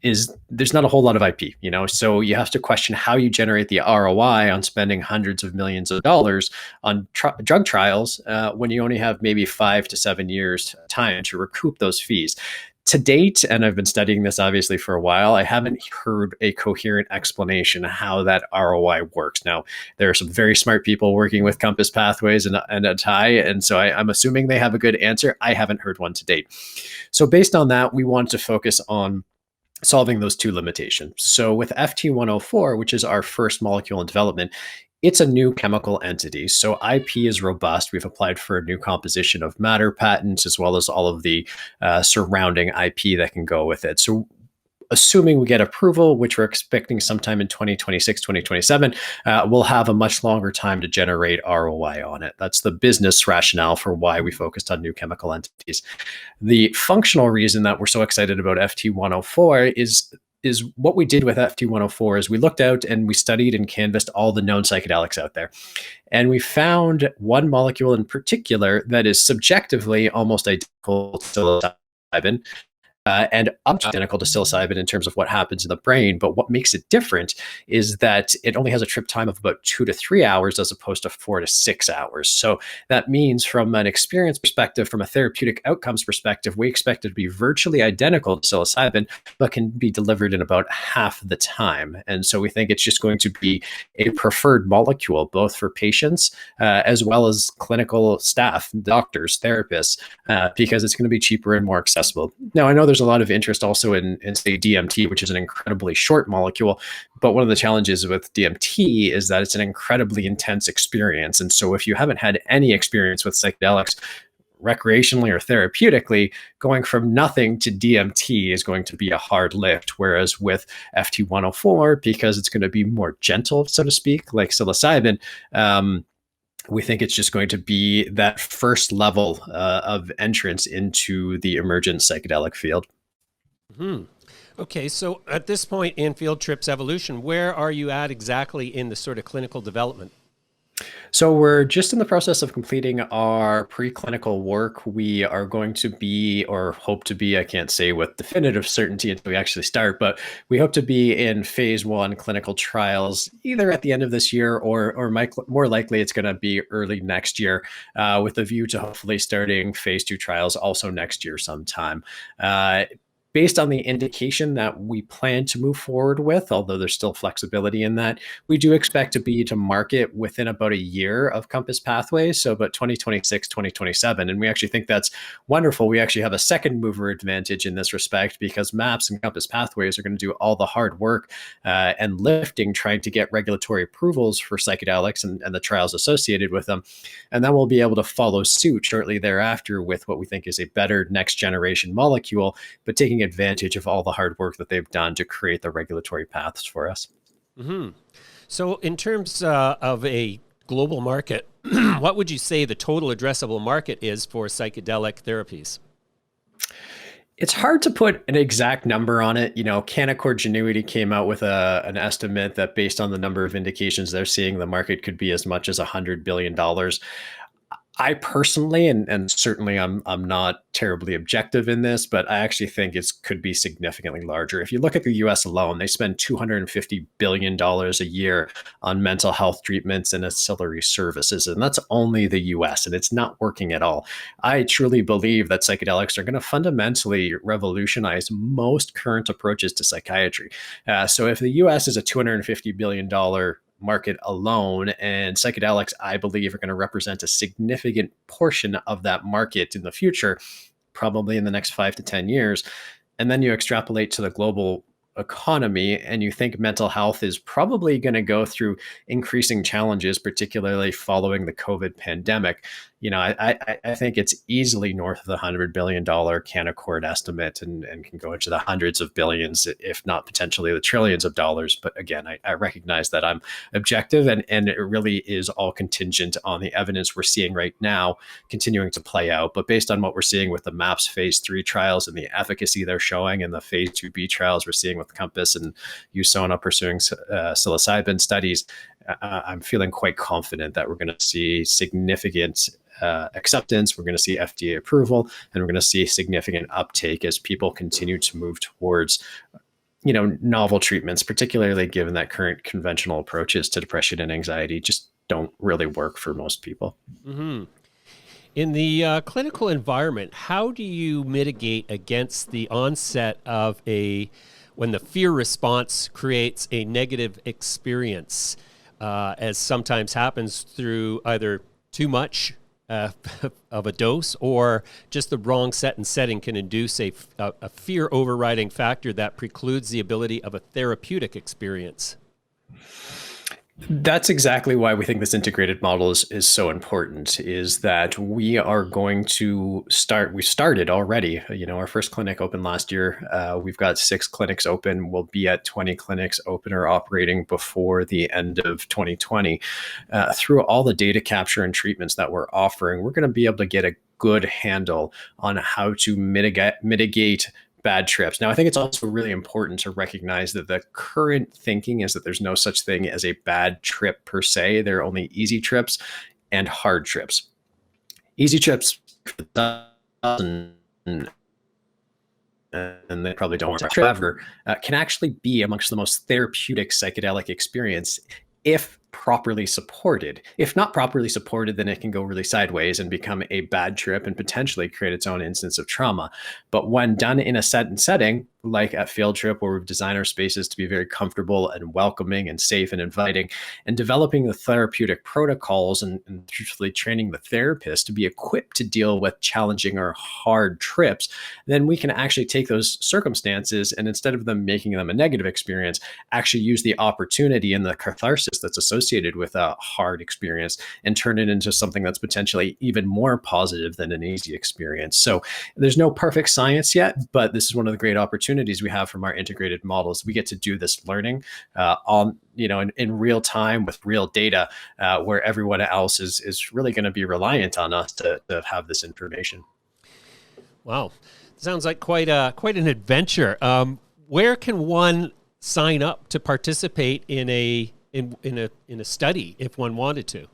is there's not a whole lot of IP, you know, so you have to question how you generate the ROI on spending hundreds of millions of dollars on drug trials when you only have maybe 5 to 7 years time to recoup those fees. To date, and I've been studying this obviously for a while, I haven't heard a coherent explanation how that ROI works. Now, there are some very smart people working with Compass Pathways and Atai, and so I'm assuming they have a good answer. I haven't heard one to date. So based on that, we want to focus on solving those two limitations. So with FT104, which is our first molecule in development, it's a new chemical entity. So IP is robust. We've applied for a new composition of matter patents, as well as all of the surrounding IP that can go with it. So assuming we get approval, which we're expecting sometime in 2026, 2027, we'll have a much longer time to generate ROI on it. That's the business rationale for why we focused on new chemical entities. The functional reason that we're so excited about FT104 is what we did with FT104 is we looked out and we studied and canvassed all the known psychedelics out there. And we found one molecule in particular that is subjectively almost identical to psilocybin, and identical to psilocybin in terms of what happens in the brain. But what makes it different is that it only has a trip time of about 2 to 3 hours as opposed to 4 to 6 hours. So that means from an experience perspective, from a therapeutic outcomes perspective, we expect it to be virtually identical to psilocybin, but can be delivered in about half the time. And so we think it's just going to be a preferred molecule, both for patients as well as clinical staff, doctors, therapists, because it's going to be cheaper and more accessible. Now, I know there's a lot of interest also in say, DMT, which is an incredibly short molecule. But one of the challenges with DMT is that it's an incredibly intense experience. And so if you haven't had any experience with psychedelics, recreationally or therapeutically, going from nothing to DMT is going to be a hard lift. Whereas with FT104, because it's going to be more gentle, so to speak, like psilocybin, we think it's just going to be that first level of entrance into the emergent psychedelic field. Mm-hmm. Okay, so at this point in Field Trip's evolution, where are you at exactly in the sort of clinical development? So we're just in the process of completing our preclinical work. We are going to be, or hope to be, I can't say with definitive certainty until we actually start, but we hope to be in phase 1 clinical trials either at the end of this year or more likely it's going to be early next year, with a view to hopefully starting phase 2 trials also next year sometime. Based on the indication that we plan to move forward with, although there's still flexibility in that, we do expect to be to market within about a year of Compass Pathways, so about 2026, 2027. And we actually think that's wonderful. We actually have a second mover advantage in this respect because MAPS and Compass Pathways are going to do all the hard work and lifting, trying to get regulatory approvals for psychedelics and the trials associated with them. And then we'll be able to follow suit shortly thereafter with what we think is a better next generation molecule, but taking advantage of all the hard work that they've done to create the regulatory paths for us. Mm-hmm. So in terms of a global market, what would you say the total addressable market is for psychedelic therapies? It's hard to put an exact number on it. You know, Canaccord Genuity came out with an estimate that based on the number of indications they're seeing, the market could be as much as $100 billion. I personally, and certainly I'm not terribly objective in this, but I actually think it could be significantly larger. If you look at the US alone, they spend $250 billion a year on mental health treatments and ancillary services. And that's only the US, and it's not working at all. I truly believe that psychedelics are going to fundamentally revolutionize most current approaches to psychiatry. So if the US is a $250 billion market alone, and psychedelics, I believe, are going to represent a significant portion of that market in the future, probably in the next 5 to 10 years. And then you extrapolate to the global economy and you think mental health is probably going to go through increasing challenges, particularly following the COVID pandemic. You know, I think it's easily north of the $100 billion Canaccord estimate and can go into the hundreds of billions, if not potentially the trillions of dollars. But again, I recognize that I'm objective and it really is all contingent on the evidence we're seeing right now continuing to play out. But based on what we're seeing with the MAPS phase 3 trials and the efficacy they're showing and the phase 2B trials we're seeing with Compass and USONA pursuing psilocybin studies, I'm feeling quite confident that we're going to see significant acceptance, we're going to see FDA approval, and we're going to see significant uptake as people continue to move towards, you know, novel treatments, particularly given that current conventional approaches to depression and anxiety just don't really work for most people. Mm-hmm. In the clinical environment, how do you mitigate against the onset of when the fear response creates a negative experience, as sometimes happens through either too much of a dose or just the wrong set and setting can induce a fear overriding factor that precludes the ability of a therapeutic experience? That's exactly why we think this integrated model is so important, is that we are going to we started already. Our first clinic opened last year. We've got 6 clinics open. We'll be at 20 clinics open or operating before the end of 2020. Through all the data capture and treatments that we're offering, we're going to be able to get a good handle on how to mitigate bad trips. Now, I think it's also really important to recognize that the current thinking is that there's no such thing as a bad trip per se. There are only easy trips and hard trips. Easy trips, and they probably don't work. However, can actually be amongst the most therapeutic psychedelic experience if properly supported. If not properly supported, then it can go really sideways and become a bad trip and potentially create its own instance of trauma. But when done in a set setting, like at Field Trip, where we've designed our spaces to be very comfortable and welcoming and safe and inviting, and developing the therapeutic protocols and truthfully training the therapist to be equipped to deal with challenging or hard trips, then we can actually take those circumstances and instead of them making them a negative experience, actually use the opportunity and the catharsis that's associated with a hard experience and turn it into something that's potentially even more positive than an easy experience. So there's no perfect science yet, but this is one of the great opportunities we have from our integrated models. We get to do this learning in real time with real data, where everyone else is really going to be reliant on us to have this information. Wow, sounds like quite an adventure. Where can one sign up to participate in a study if one wanted to?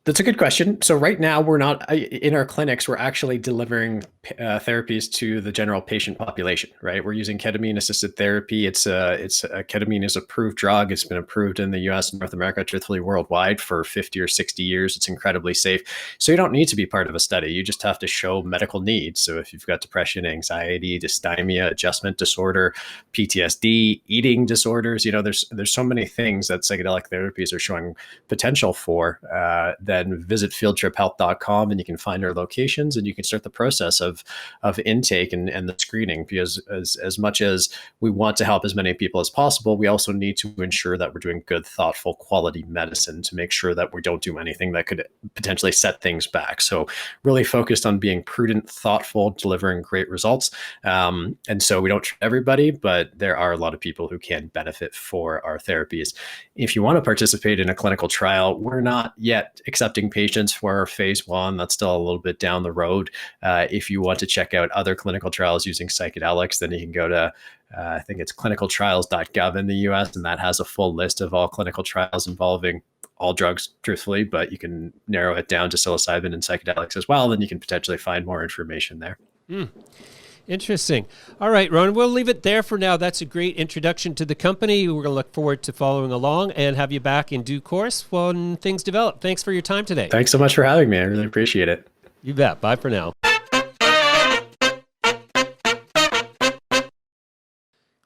That's a good question. So right now we're not in our clinics. We're actually delivering therapies to the general patient population, right? We're using ketamine-assisted therapy. It's ketamine is approved drug. It's been approved in the U.S. and North America, truthfully worldwide, for 50 or 60 years. It's incredibly safe. So you don't need to be part of a study. You just have to show medical needs. So if you've got depression, anxiety, dysthymia, adjustment disorder, PTSD, eating disorders, there's so many things that psychedelic therapies are showing potential for. Then visit fieldtriphealth.com and you can find our locations and you can start the process of intake and the screening, because as much as we want to help as many people as possible, we also need to ensure that we're doing good, thoughtful, quality medicine to make sure that we don't do anything that could potentially set things back. So really focused on being prudent, thoughtful, delivering great results. And so we don't treat everybody, but there are a lot of people who can benefit for our therapies. If you want to participate in a clinical trial, we're not yet accepting patients for our phase 1. That's still a little bit down the road. If you want to check out other clinical trials using psychedelics, then you can go to, I think it's clinicaltrials.gov in the US, and that has a full list of all clinical trials involving all drugs, truthfully, but you can narrow it down to psilocybin and psychedelics as well. Then you can potentially find more information there. Interesting. All right, Ron, we'll leave it there for now. That's a great introduction to the company. We're going to look forward to following along and have you back in due course when things develop. Thanks for your time today. Thanks so much for having me. I really appreciate it. You bet. Bye for now.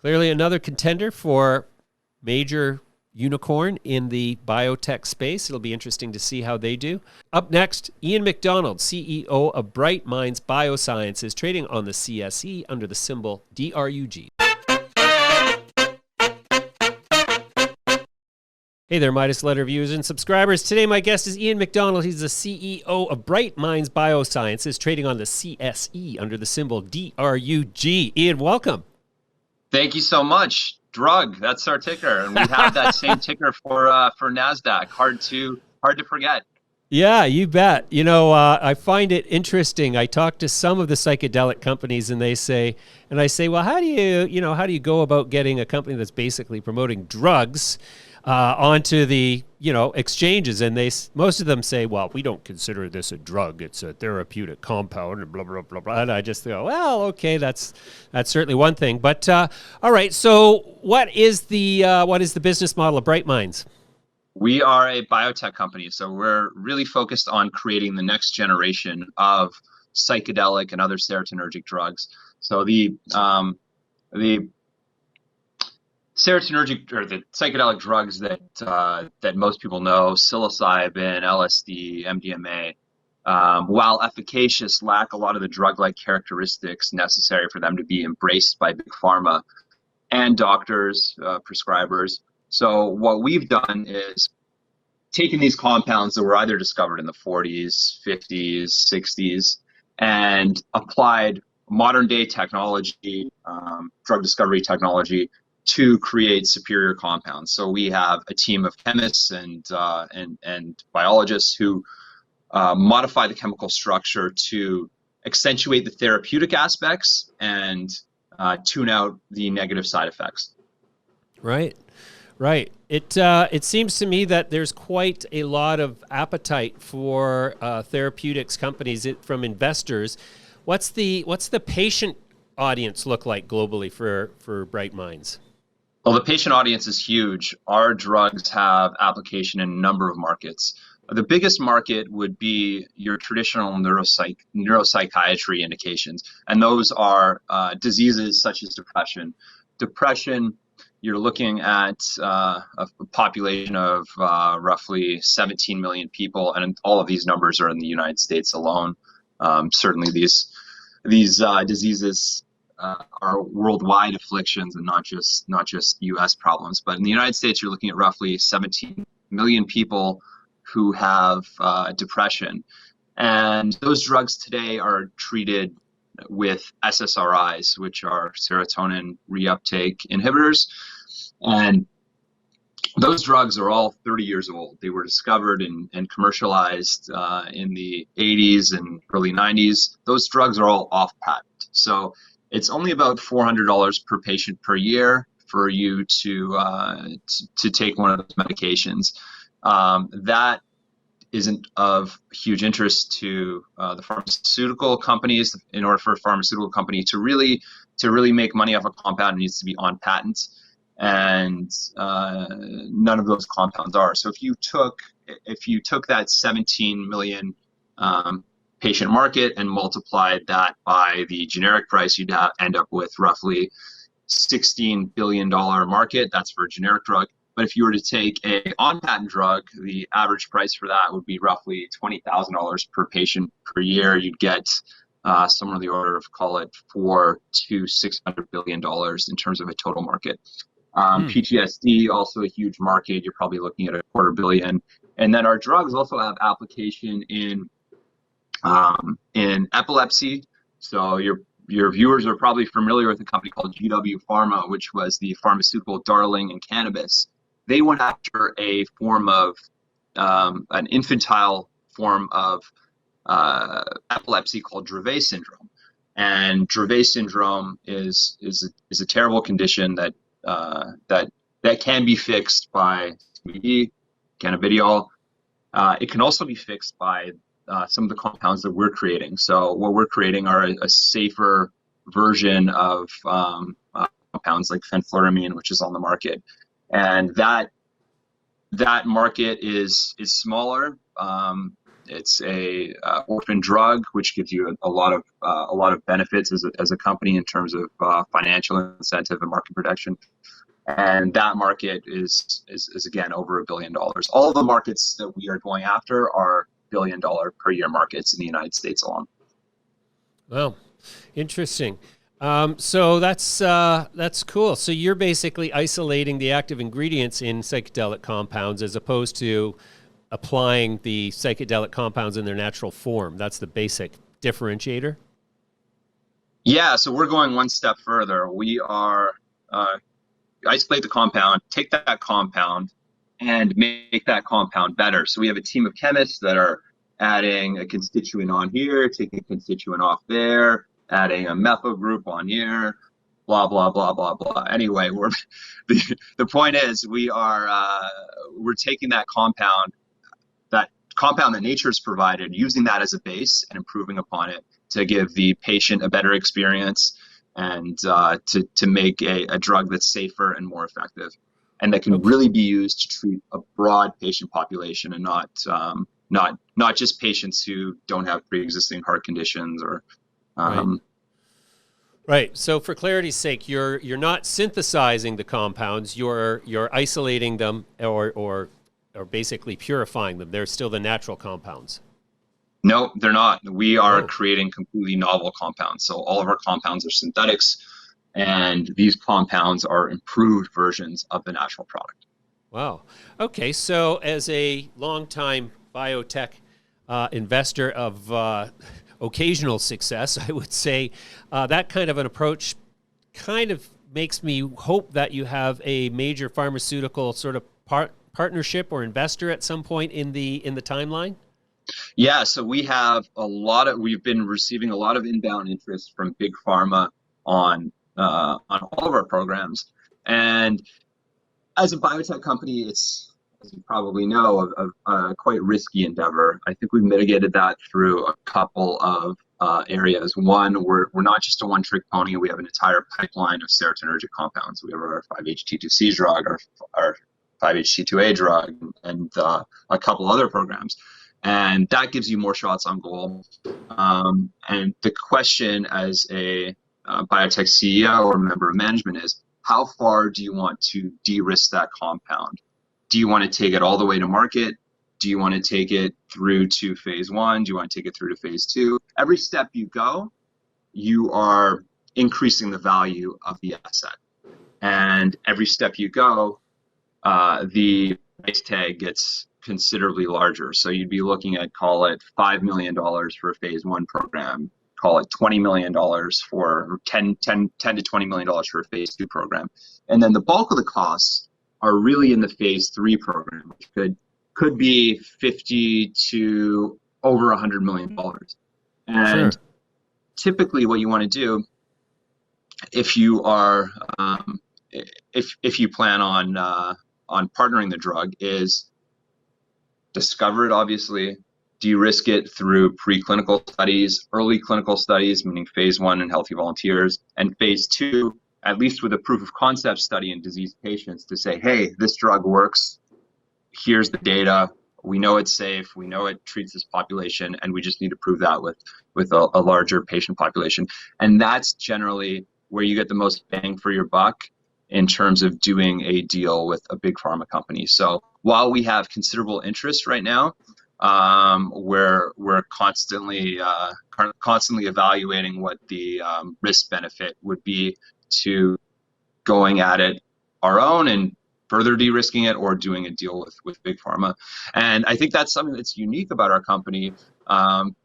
Clearly another contender for major unicorn in the biotech space. It'll be interesting to see how they do. Up next, Ian McDonald, CEO of Bright Minds Biosciences, trading on the CSE under the symbol DRUG. Hey there, Midas Letter viewers and subscribers. Today my guest is Ian McDonald. He's the CEO of Bright Minds Biosciences, trading on the CSE under the symbol DRUG. Ian, welcome. Thank you so much. Drug, that's our ticker, and we have that same ticker for NASDAQ. Hard to forget. Yeah, you bet. I find it interesting. I talk to some of the psychedelic companies, and I say, well, how do you go about getting a company that's basically promoting drugs onto the exchanges? And most of them say, well, we don't consider this a drug; it's a therapeutic compound, and blah blah blah blah. And I just go, well, okay, that's certainly one thing. But all right, so what is the business model of Bright Minds? We are a biotech company, so we're really focused on creating the next generation of psychedelic and other serotonergic drugs. So the serotonergic or the psychedelic drugs that most people know, psilocybin, LSD, MDMA, while efficacious, lack a lot of the drug-like characteristics necessary for them to be embraced by big pharma and doctors, prescribers. So what we've done is taken these compounds that were either discovered in the 40s, 50s, 60s, and applied modern day technology, drug discovery technology, to create superior compounds. So we have a team of chemists and biologists who modify the chemical structure to accentuate the therapeutic aspects and tune out the negative side effects. Right. Right. It seems to me that there's quite a lot of appetite for therapeutics companies from investors. What's the patient audience look like globally for Bright Minds? Well, the patient audience is huge. Our drugs have application in a number of markets. The biggest market would be your traditional neuropsychiatry indications, and those are diseases such as depression. Depression, you're looking at a population of roughly 17 million people, and all of these numbers are in the United States alone. Certainly, these diseases are worldwide afflictions and not just U.S. problems. But in the United States, you're looking at roughly 17 million people who have depression, and those drugs today are treated with SSRIs, which are serotonin reuptake inhibitors. And those drugs are all 30 years old. They were discovered and commercialized in the 80s and early 90s. Those drugs are all off patent. So it's only about $400 per patient per year for you to take one of those medications. That isn't of huge interest to the pharmaceutical companies. In order for a pharmaceutical company to really make money off a compound, it needs to be on patent, and none of those compounds are. So if you took that 17 million patient market and multiplied that by the generic price, you'd end up with roughly $16 billion market. That's for a generic drug. But if you were to take a on-patent drug, the average price for that would be roughly $20,000 per patient per year. You'd get somewhere in the order of, call it, $400 to $600 billion in terms of a total market. PTSD, also a huge market. You're probably looking at $250 million. And then our drugs also have application in epilepsy. So your viewers are probably familiar with a company called GW Pharma, which was the pharmaceutical darling in cannabis. They went after a form of an infantile form of epilepsy called Dravet syndrome, and Dravet syndrome is a terrible condition that can be fixed by CBD, cannabidiol. It can also be fixed by some of the compounds that we're creating. So what we're creating are a safer version of compounds like fenfluramine, which is on the market, and that market is smaller. It's a orphan drug, which gives you a lot of benefits as a company in terms of financial incentive and market protection. And that market is again over $1 billion. All of the markets that we are going after are $1 billion per year markets in the United States alone. Wow, interesting. So that's cool. So you're basically isolating the active ingredients in psychedelic compounds as opposed to applying the psychedelic compounds in their natural form. That's the basic differentiator? Yeah, so we're going one step further. We are isolate the compound, take that compound, and make that compound better. So we have a team of chemists that are adding a constituent on here, taking a constituent off there, adding a methyl group on here, blah, blah, blah, blah, blah. Anyway, the point is we're taking that compound that nature's provided, using that as a base and improving upon it to give the patient a better experience and to make a drug that's safer and more effective, and that can really be used to treat a broad patient population and not just patients who don't have pre-existing heart conditions or Right. So for clarity's sake, you're not synthesizing the compounds, you're isolating them or basically purifying them. They're still the natural compounds. No, they're not. We are creating completely novel compounds. So all of our compounds are synthetics, and these compounds are improved versions of the natural product. Wow. Okay, so as a longtime biotech investor of occasional success, I would say that kind of an approach kind of makes me hope that you have a major pharmaceutical sort of partnership or investor at some point in the timeline. Yeah, so we've been receiving a lot of inbound interest from big pharma on all of our programs. And as a biotech company, it's, as you probably know, a quite risky endeavor. I think we've mitigated that through a couple of areas. One, we're not just a one-trick pony. We have an entire pipeline of serotonergic compounds. We have our 5-HT2C drug, our 5-HT2A drug, and a couple other programs. And that gives you more shots on goal. And the question as a biotech CEO or member of management is, how far do you want to de-risk that compound? Do you want to take it all the way to market? Do you want to take it through to phase 1? Do you want to take it through to phase 2? Every step you go, you are increasing the value of the asset. And every step you go, the price tag gets considerably larger. So you'd be looking at, call it $5 million for a phase 1 program, call it $20 million for $10 to $20 million for a phase 2 program. And then the bulk of the costs are really in the phase 3 program, which could be 50 to over $100 million. And Sure. typically what you want to do, if you are if you plan on partnering the drug, is discover it, obviously, de-risk it through preclinical studies, early clinical studies, meaning phase 1 in healthy volunteers, and phase 2, at least with a proof of concept study in diseased patients, to say, hey, this drug works, here's the data, we know it's safe, we know it treats this population, and we just need to prove that with a larger patient population. And that's generally where you get the most bang for your buck in terms of doing a deal with a big pharma company. So while we have considerable interest right now, we're constantly evaluating what the risk benefit would be to going at it our own and further de-risking it, or doing a deal with big pharma. And I think that's something that's unique about our company.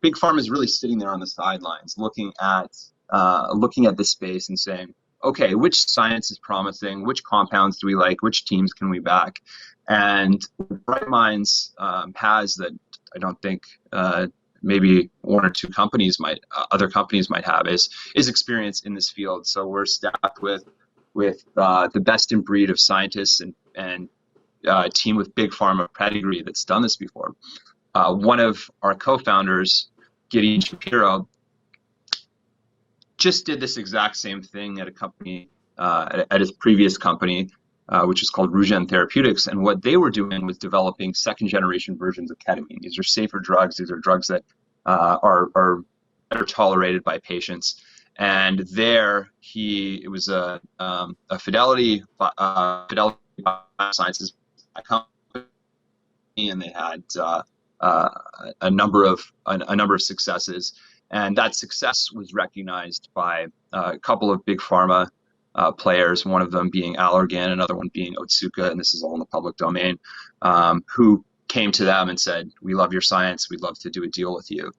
Big pharma is really sitting there on the sidelines, looking at this space and saying, okay, which science is promising? Which compounds do we like? Which teams can we back? And Bright Minds has that I don't think maybe one or two other companies might have is experience in this field. So we're staffed with the best in breed of scientists and a team with big pharma pedigree that's done this before. One of our co-founders, Gideon Shapiro, just did this exact same thing at a company, at his previous company, which is called Regen Therapeutics. And what they were doing was developing second generation versions of ketamine. These are safer drugs. These are drugs that are better tolerated by patients. And there, it was a Fidelity Sciences company, and they had a number of successes. And that success was recognized by a couple of big pharma players, one of them being Allergan, another one being Otsuka, and this is all in the public domain, who came to them and said, we love your science, we'd love to do a deal with you.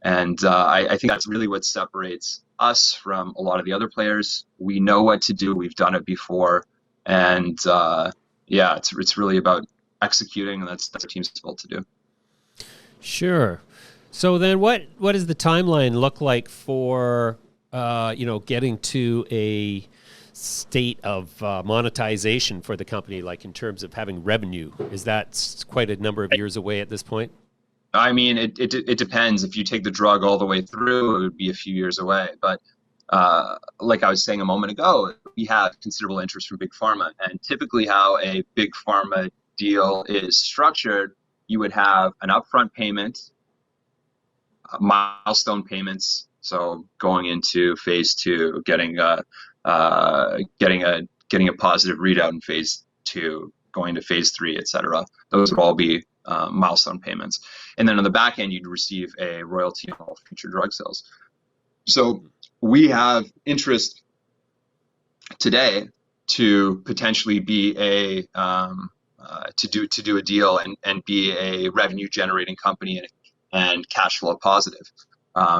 And I think that's really what separates us from a lot of the other players. We know what to do, we've done it before, and it's really about executing, and that's what our team's built to do. Sure. So then what does the timeline look like for, getting to a state of monetization for the company, like in terms of having revenue? Is that quite a number of years away at this point? I mean, it depends. If you take the drug all the way through, it would be a few years away. But like I was saying a moment ago, we have considerable interest from big pharma. And typically how a big pharma deal is structured, you would have an upfront payment, milestone payments, so going into phase 2, getting a positive readout in phase 2, going to phase 3, etc. Those would all be milestone payments, and then on the back end you'd receive a royalty on all future drug sales. So we have interest today to potentially be a to do a deal and be a revenue generating company and cash flow positive.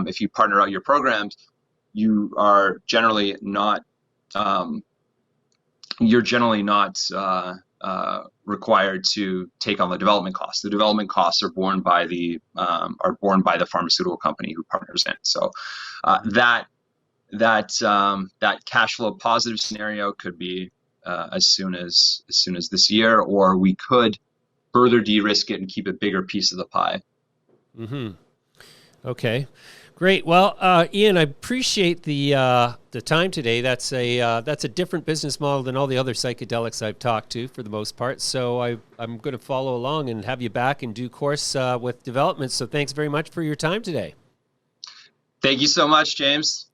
If you partner out your programs, you are generally not required to take on the development costs. The development costs are borne by the pharmaceutical company who partners in. So that cash flow positive scenario could be as soon as this year, or we could further de-risk it and keep a bigger piece of the pie. Mm-hmm. Okay, great. Well, Ian, I appreciate the time today. That's a different business model than all the other psychedelics I've talked to for the most part. So I'm going to follow along and have you back in due course with developments. So thanks very much for your time today. Thank you so much, James.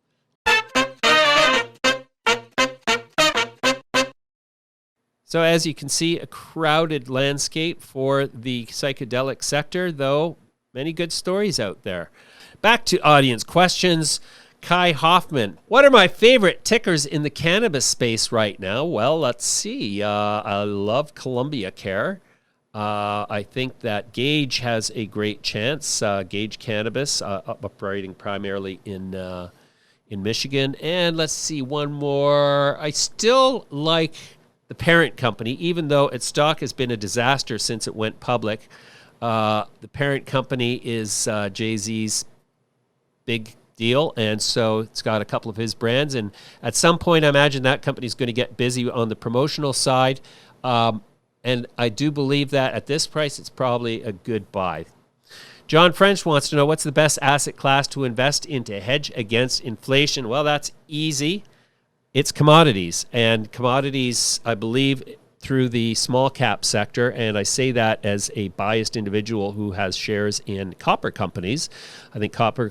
So as you can see, a crowded landscape for the psychedelic sector, though many good stories out there. Back to audience questions. Kai Hoffman, what are my favorite tickers in the cannabis space right now? Well, let's see. I love Columbia Care. I think that Gage has a great chance. Gage Cannabis, operating primarily in Michigan. And let's see, one more. I still like the parent company, even though its stock has been a disaster since it went public. The parent company is Jay-Z's big deal, and so it's got a couple of his brands. And at some point, I imagine that company's going to get busy on the promotional side. And I do believe that at this price, it's probably a good buy. John French wants to know, what's the best asset class to invest in to hedge against inflation? Well, that's easy. It's commodities, and commodities, I believe, through the small cap sector, and I say that as a biased individual who has shares in copper companies. I think copper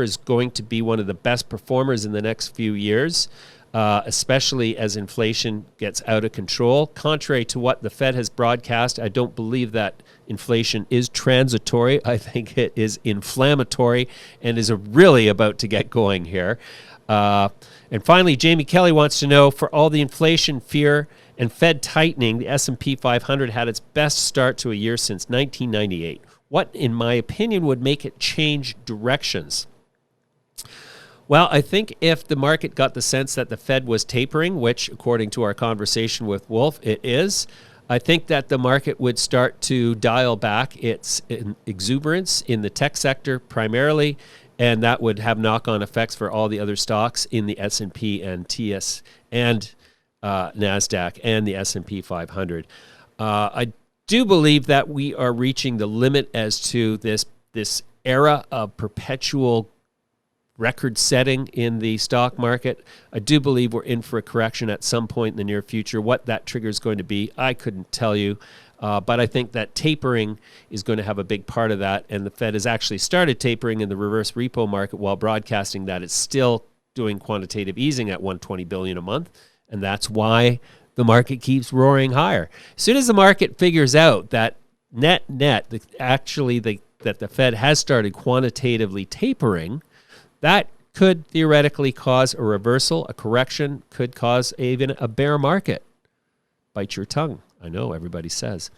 is going to be one of the best performers in the next few years, especially as inflation gets out of control. Contrary to what the Fed has broadcast, I don't believe that inflation is transitory. I think it is inflammatory and is really about to get going here. And finally, Jamie Kelly wants to know, for all the inflation fear and Fed tightening, the S&P 500 had its best start to a year since 1998. What, in my opinion, would make it change directions? Well, I think if the market got the sense that the Fed was tapering, which, according to our conversation with Wolf, it is, I think that the market would start to dial back its exuberance in the tech sector primarily, and that would have knock-on effects for all the other stocks in the S&P and TS and NASDAQ and the S&P 500. I do believe that we are reaching the limit as to this era of perpetual record setting in the stock market. I do believe we're in for a correction at some point in the near future. What that trigger is going to be, I couldn't tell you. But I think that tapering is going to have a big part of that. And the Fed has actually started tapering in the reverse repo market while broadcasting that it's still doing quantitative easing at $120 billion a month. And that's why the market keeps roaring higher. As soon as the market figures out that that the Fed has started quantitatively tapering, that could theoretically cause a reversal, a correction, could cause even a bear market. Bite your tongue. I know everybody says.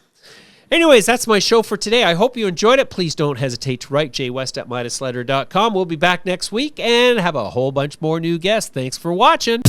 Anyways, that's my show for today. I hope you enjoyed it. Please don't hesitate to write jwest@midasletter.com. We'll be back next week and have a whole bunch more new guests. Thanks for watching.